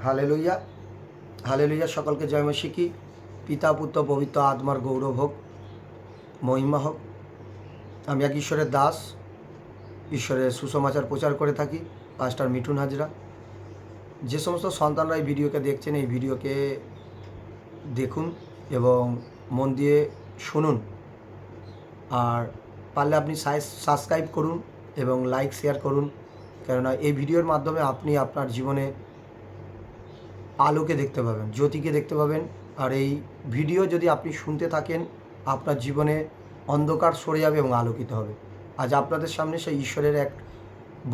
Hallelujah hallelujah. সকলকে জয় মসিকি। পিতা পুত্র পবিত্র আত্মার গৌরব হোক, মহিমা হোক। আমি এক ঈশ্বরের দাস, ঈশ্বরের সুসমাচার প্রচার করে থাকি, পাস্টার মিঠুন হাজরা। যে সমস্ত সন্তানরা এই ভিডিওকে দেখছেন, এই ভিডিওকে দেখুন এবং মন দিয়ে শুনুন। আর পারলে আপনি সাবস্ক্রাইব করুন এবং লাইক শেয়ার করুন, কেননা এই ভিডিওর মাধ্যমে আপনি আপনার জীবনে আলোকে দেখতে পাবেন, জ্যোতিকে দেখতে পাবেন। আর এই ভিডিও যদি আপনি শুনতে থাকেন, আপনার জীবনে অন্ধকার সরে যাবে এবং আলোকিত হবে। আজ আপনাদের সামনে সেই ঈশ্বরের এক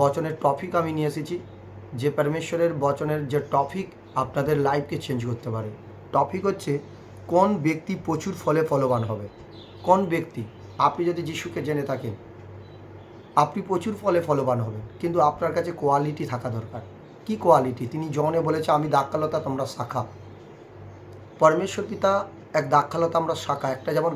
বচনের টপিক আমি নিয়ে এসেছি, যে পরমেশ্বরের বচনের যে টপিক আপনাদের লাইফকে চেঞ্জ করতে পারে। টপিক হচ্ছে, কোন ব্যক্তি প্রচুর ফলে ফলবান হবে। কোন ব্যক্তি, আপনি যদি যিশুকে জেনে থাকেন, আপনি প্রচুর ফলে ফলবান হবেন, কিন্তু আপনার কাছে কোয়ালিটি থাকা দরকার। কি কোয়ালিটি? তিনি জনে বলেছে, আমি দাক্ষালতা, তোমরা শাখা। পরমেশ্বর পিতা এক দাক্ষালতা, আমরা শাখা। একটা যেমন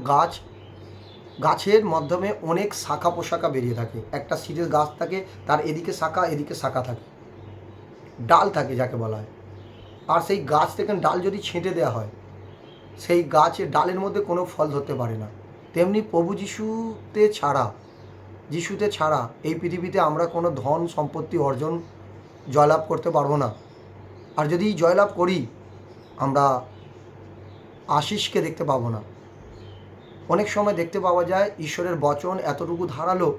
গাছের মাধ্যমে অনেক শাখা পোশাখা বেরিয়ে থাকে। একটা সিরিয়াস গাছ থাকে, তার এদিকে শাখা এদিকে শাখা থাকে, ডাল থাকে যাকে বলা হয়। আর সেই গাছ থেকে ডাল যদি ছেঁটে দেওয়া হয়, সেই গাছের ডালের মধ্যে কোনো ফল ধরতে পারে না। তেমনি প্রভু যিশুতে ছাড়া এই পৃথিবীতে আমরা কোনো ধন সম্পত্তি অর্জন জয়লাভ করতে পারবো না। আর যদি জয়লাভ করি, আমরা আশিসকে দেখতে পাবো না। অনেক সময় দেখতে পাওয়া যায় ঈশ্বরের বচন এতটুকু ধারালো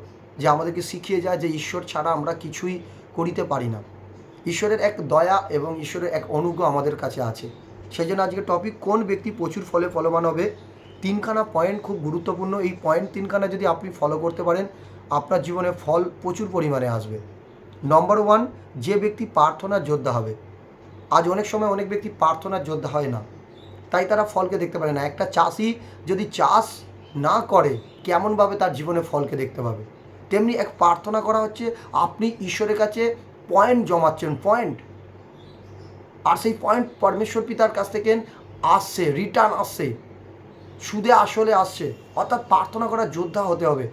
যে আমাদেরকে শিখিয়ে যায় যে ঈশ্বর ছাড়া আমরা কিছুই করিতে পারি না। ঈশ্বরের এক দয়া এবং ঈশ্বরের এক অনুগ্রহ আমাদের কাছে আছে। সেই জন্য আজকে টপিক, কোন ব্যক্তি প্রচুর ফলে ফলবান হবে। তিনখানা পয়েন্ট খুব গুরুত্বপূর্ণ। এই পয়েন্ট তিনখানা যদি আপনি ফলো করতে পারেন, আপনার জীবনে ফল প্রচুর পরিমাণে আসবে। নম্বর 1, যে ব্যক্তি প্রার্থনার যোদ্ধা হবে। আজ অনেক সময় অনেক ব্যক্তি প্রার্থনার যোদ্ধা হয় না, তাই তারা ফলকে দেখতে পারে না। একটা চাষি যদি চাষ না করে, কেমনভাবে তার জীবনে ফলকে দেখতে পাবে? তেমনি এক প্রার্থনা করা হচ্ছে, আপনি ঈশ্বরের কাছে পয়েন্ট জমাচ্ছেন, পয়েন্ট। আর সেই পয়েন্ট পরমেশ্বর পিতার কাছ থেকে আসছে, রিটার্ন আসছে, সুদে আসলে আসছে। অর্থাৎ প্রার্থনা করার যোদ্ধা হতে হবে।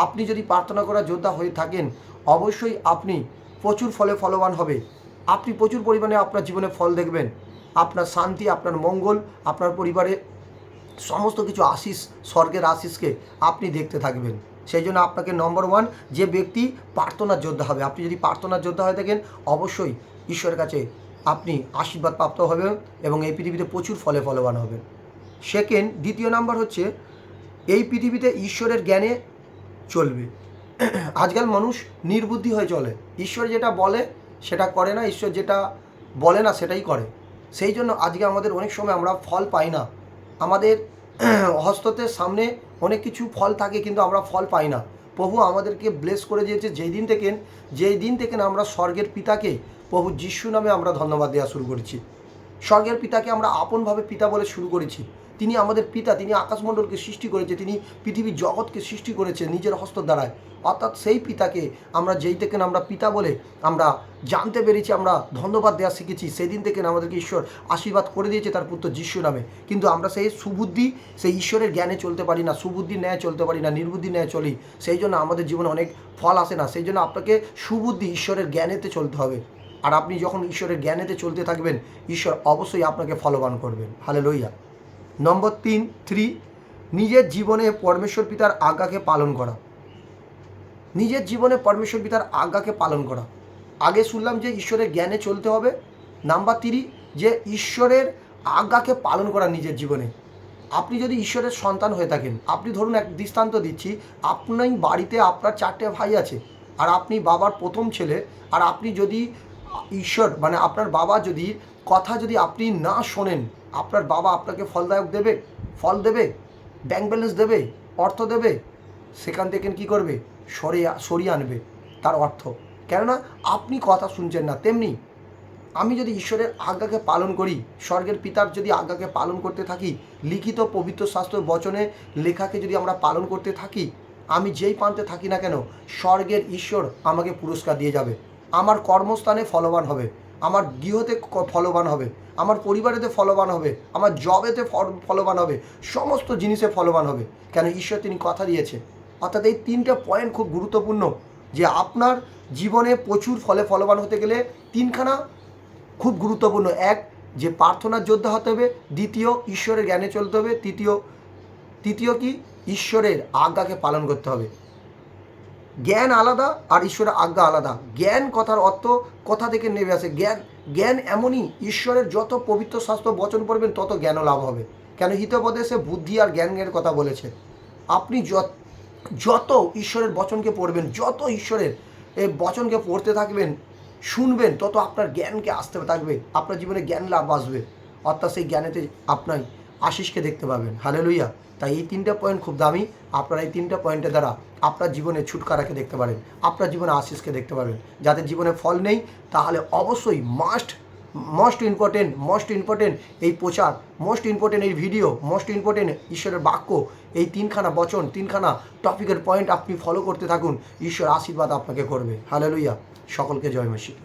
আপনি যদি প্রার্থনা করার যোদ্ধা হয়ে থাকেন, অবশ্যই আপনি প্রচুর ফলে ফলবান হবে। আপনি প্রচুর পরিমাণে আপনার জীবনে ফল দেখবেন। আপনার শান্তি, আপনার মঙ্গল, আপনার পরিবারে সমস্ত কিছু আশিস, স্বর্গের আশিসকে আপনি দেখতে থাকবেন। সেই জন্য আপনাকে নম্বর 1, যে ব্যক্তি প্রার্থনার যোদ্ধা হবে। আপনি যদি প্রার্থনার যোদ্ধা হয়ে থাকেন, অবশ্যই ঈশ্বরের কাছে আপনি আশীর্বাদ প্রাপ্ত হবেন এবং এই পৃথিবীতে প্রচুর ফলে ফলবান হবেন। সেকেন্ড, দ্বিতীয় নাম্বার হচ্ছে, এই পৃথিবীতে ঈশ্বরের জ্ঞানে চলবে। আজকাল মানুষ নির্বুদ্ধি হয়ে চলে। ঈশ্বর যেটা বলে সেটা করে না, ঈশ্বর যেটা বলে না সেটাই করে। সেই জন্য আজকে আমাদের অনেক সময় আমরা ফল পাই না। আমাদের হস্ততে সামনে অনেক কিছু ফল থাকে, কিন্তু আমরা ফল পাই না। প্রভু আমাদেরকে ব্লেস করে দিয়েছে যেই দিন থেকে আমরা স্বর্গের পিতাকে, প্রভু যিশু নামে আমরা ধন্যবাদ দেওয়া শুরু করেছি। স্বর্গের পিতাকে আমরা আপনভাবে পিতা বলে শুরু করেছি। তিনি আমাদের পিতা, তিনি আকাশমণ্ডলকে সৃষ্টি করেছে, তিনি পৃথিবীর জগৎকে সৃষ্টি করেছে নিজের হস্ত দ্বারায়। অর্থাৎ সেই পিতাকে আমরা যেই থেকে আমরা পিতা বলে আমরা জানতে পেরেছি, আমরা ধন্যবাদ দেওয়া শিখেছি, সেই দিন থেকে আমাদেরকে ঈশ্বর আশীর্বাদ করে দিয়েছে তার পুত্র যিশু নামে। কিন্তু আমরা সেই সুবুদ্ধি, সেই ঈশ্বরের জ্ঞানে চলতে পারি না, সুবুদ্ধির ন্যায় চলতে পারি না, নির্বুদ্ধির ন্যায় চলি। সেই জন্য আমাদের জীবনে অনেক ফল আসে না। সেই জন্য আপনাকে সুবুদ্ধি, ঈশ্বরের জ্ঞানেতে চলতে হবে। আর আপনি যখন ঈশ্বরের জ্ঞানেতে চলতে থাকবেন, ঈশ্বর অবশ্যই আপনাকে ফলবান করবেন। হালেলুয়া। নম্বর 3, নিজের জীবনে পরমেশ্বর পিতার আজ্ঞাকে পালন করা। নিজের জীবনে পরমেশ্বর পিতার আজ্ঞাকে পালন করা। আগে শুনলাম যে ঈশ্বরের জ্ঞানে চলতে হবে। নাম্বার 3, যে ঈশ্বরের আজ্ঞাকে পালন করা নিজের জীবনে। আপনি যদি ঈশ্বরের সন্তান হয়ে থাকেন, আপনি ধরুন এক দৃষ্টান্ত দিচ্ছি, আপনার বাড়িতে আপনার 4টে ভাই আছে, আর আপনি বাবার প্রথম ছেলে। আর আপনি যদি ঈশ্বর মানে আপনার বাবা যদি কথা যদি আপনি না শোনেন, আপনার বাবা আপনাকে ফল দেবে, ব্যাংক ব্যালেন্স দেবে, অর্থ দেবে, সেখান থেকে কী করবে? সরিয়ে আনবে তার অর্থ, কেননা আপনি কথা শুনছেন না। তেমনি আমি যদি ঈশ্বরের আজ্ঞাকে পালন করি, স্বর্গের পিতার যদি আজ্ঞাকে পালন করতে থাকি, লিখিত পবিত্র শাস্ত্রের বচনে লেখাকে যদি আমরা পালন করতে থাকি, আমি যেই প্রান্তে থাকি না কেন, স্বর্গের ঈশ্বর আমাকে পুরস্কার দিয়ে যাবে। আমার কর্মস্থানে ফলবান হবে, আমার গৃহতে ফলবান হবে, আমার পরিবারেতে ফলবান হবে, আমার জবেতে ফলবান হবে, সমস্ত জিনিসে ফলবান হবে। কেন? ঈশ্বর তিনি কথা দিয়েছে। অর্থাৎ এই 3টে পয়েন্ট খুব গুরুত্বপূর্ণ, যে আপনার জীবনে প্রচুর ফলে ফলবান হতে গেলে 3খানা খুব গুরুত্বপূর্ণ। এক, যে প্রার্থনার যোদ্ধা হতে হবে। দ্বিতীয়, ঈশ্বরের জ্ঞানে চলতে হবে। তৃতীয় কি, ঈশ্বরের আজ্ঞাকে পালন করতে হবে। জ্ঞান আলাদা আর ঈশ্বরের আজ্ঞা আলাদা। জ্ঞান কথার অর্থ কথা থেকে নেমে আসে। জ্ঞান এমনই, ঈশ্বরের যত পবিত্র শাস্ত্র বচন পড়বেন তত জ্ঞান লাভ হবে। কেন হিতোপদেশে বুদ্ধি আর জ্ঞানের কথা বলেছে। আপনি যত ঈশ্বরের বচনকে পড়বেন, যত ঈশ্বরের এই বচনকে পড়তে থাকবেন, শুনবেন, তত আপনার জ্ঞানকে আসতে থাকবে, আপনার জীবনে জ্ঞান লাভ আসবে। অর্থাৎ সেই জ্ঞানেতে আপনার আশিসকে দেখতে পাবেন। হালেলুয়া। তাই এই 3টে পয়েন্ট খুব দামি। আপনারা এই 3টে পয়েন্টের দ্বারা আপনার জীবনে ছুটকারাকে দেখতে পারেন, আপনার জীবনে আশিসকে দেখতে পারেন। যাদের জীবনে ফল নেই, তাহলে অবশ্যই মোস্ট ইম্পর্টেন্ট এই প্রচার, মোস্ট ইম্পর্টেন্ট এই ভিডিও, মোস্ট ইম্পর্টেন্ট ঈশ্বরের বাক্য, এই 3খানা বচন, 3খানা টপিকের পয়েন্ট আপনি ফলো করতে থাকুন। ঈশ্বর আশীর্বাদ আপনাকে করবে। হালেলুয়া। সকলকে জয় মসিহ।